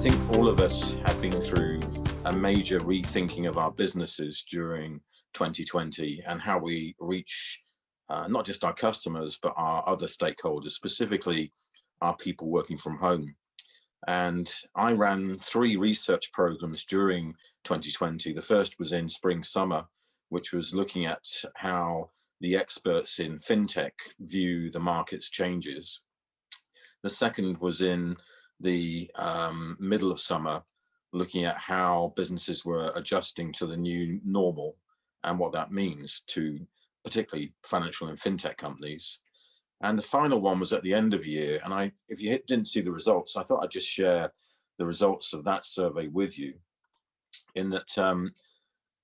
think all of us have been through a major rethinking of our businesses during 2020 and how we reach not just our customers, but our other stakeholders, specifically our people working from home. And I ran 3 research programs during 2020. The first was in spring summer, which was looking at how the experts in fintech view the market's changes. The second was in the middle of summer, looking at how businesses were adjusting to the new normal and what that means to particularly financial and fintech companies. And the final one was at the end of year. And if you didn't see the results, I thought I'd just share the results of that survey with you, in that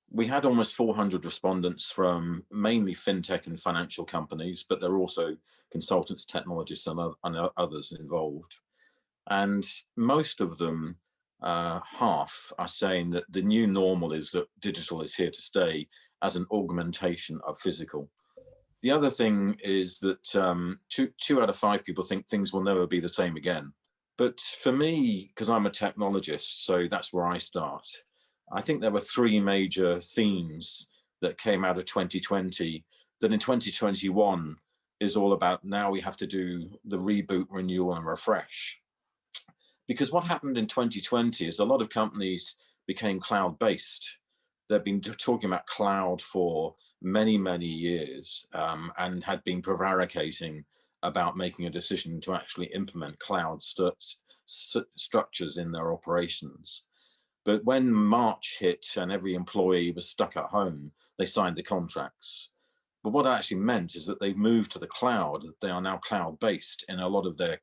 we had almost 400 respondents from mainly fintech and financial companies, but there are also consultants, technologists, and others involved. And most of them, half, are saying that the new normal is that digital is here to stay as an augmentation of physical. The other thing is that 2 out of 5 people think things will never be the same again. But for me, because I'm a technologist, so that's where I start, I think there were 3 major themes that came out of 2020 that in 2021 is all about now we have to do the reboot, renewal, and refresh. Because what happened in 2020 is a lot of companies became cloud-based. They've been talking about cloud for many, many years and had been prevaricating about making a decision to actually implement cloud structures in their operations. But when March hit and every employee was stuck at home, they signed the contracts. But what that actually meant is that they've moved to the cloud. They are now cloud-based in a lot of their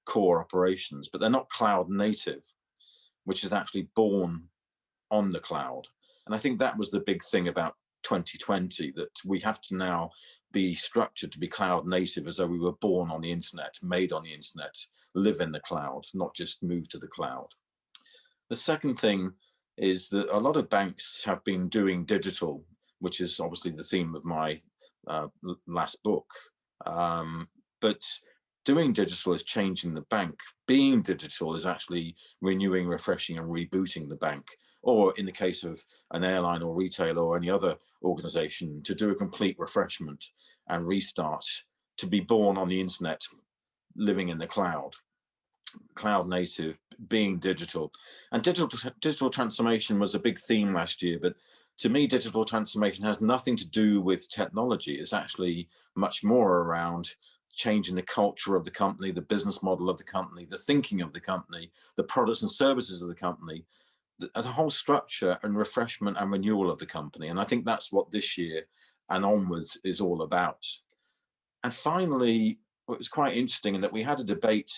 core operations, but they're not cloud native, which is actually born on the cloud. And I think that was the big thing about 2020, that we have to now be structured to be cloud native as though we were born on the internet, made on the internet, live in the cloud, not just move to the cloud. The second thing is that a lot of banks have been doing digital, which is obviously the theme of my last book. But doing digital is changing the bank. Being digital is actually renewing, refreshing, and rebooting the bank. Or in the case of an airline or retailer or any other organization, to do a complete refreshment and restart, to be born on the internet, living in the cloud. Cloud native, being digital. And digital transformation was a big theme last year, but to me, digital transformation has nothing to do with technology. It's actually much more around changing the culture of the company, the business model of the company, the thinking of the company, the products and services of the company, the whole structure and refreshment and renewal of the company. And I think that's what this year and onwards is all about. And finally, it was quite interesting in that we had a debate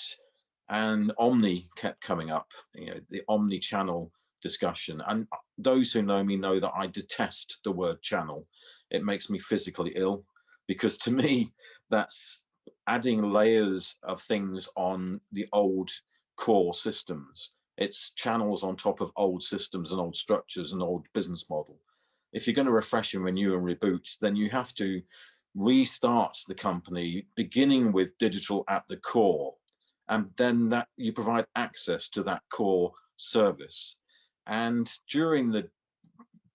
and Omni kept coming up, the Omnichannel discussion. And those who know me know that I detest the word channel. It makes me physically ill, because to me, that's adding layers of things on the old core systems. It's channels on top of old systems and old structures and old business model. If you're going to refresh and renew and reboot, then you have to restart the company, beginning with digital at the core. And then that you provide access to that core service. And during the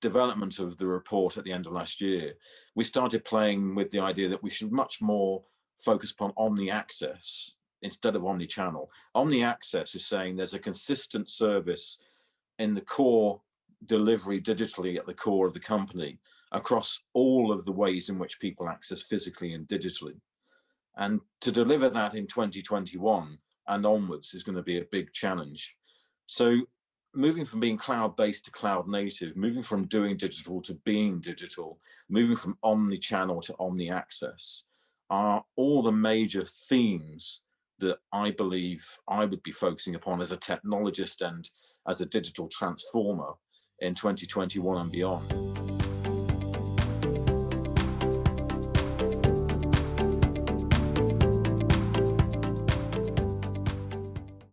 development of the report at the end of last year, we started playing with the idea that we should much more focus upon Omniaccess instead of Omnichannel. Omniaccess is saying there's a consistent service in the core delivery digitally at the core of the company across all of the ways in which people access physically and digitally. And to deliver that in 2021 and onwards is going to be a big challenge. So moving from being cloud-based to cloud native, moving from doing digital to being digital, moving from omni-channel to omni-access are all the major themes that I believe I would be focusing upon as a technologist and as a digital transformer in 2021 and beyond.